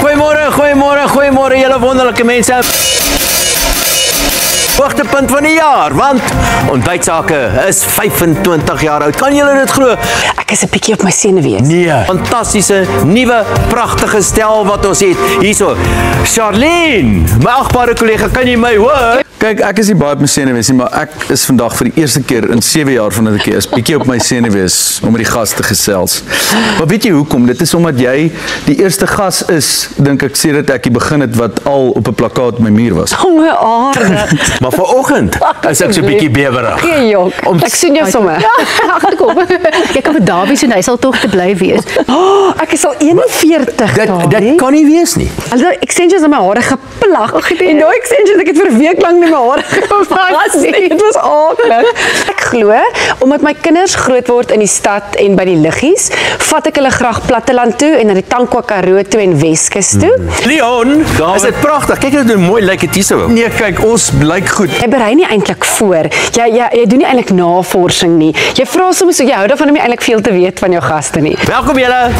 Goeiemôre julle wonderlike mense. Hoogtepunt van die jaar, want Ontbytsake is 25 jaar oud. Kan julle dit glo? Ek is 'n bietjie op my senuwees. Nee, fantastiese, nuwe, pragtige stel wat ons het. Hierso, Charlene, my agbare kollega, kan jy my hoor? Kyk, ek is nie baie op my senuwees nie, maar ek is vandag vir die eerste keer in 7 jaar vandat ek hier is, bietjie op my senuwees om met die gas te gesels. Maar weet jy hoekom? Dit is omdat jy die eerste gas is, dink ek, sedert ek hier begin het, wat al op 'n plakkaat op my muur was. O my aarde. Maar vanoggend is ek so bietjie bewerig. Geen jok. Ek sien jou sommer. Agterkom. Jy kan vir Dawie sien, hy sal tog te bly wees. Oh, ek is al 41. Dit kan nie wees nie. Hulle extensions in my hare geplak. En daai extensions, ek het vir 'n week lank nie my hare gewas nie. Dit was aaklig. Ek glo, omdat my kinders groot word in die stad en by die liggies, vat ek hulle graag platteland toe en na die Tankwa Karoo toe en Weskus toe. Leon, is dit pragtig. Kyk hoe mooi lyk dit hierso. Nee, kyk, ons lyk goed. Jy berei nie eintlik voor. Jy doen nie eintlik navorsing nie. Jy vra soms, jy hou daarvan om nie eintlik veel te weet van jou gaste nie. Welkom julle.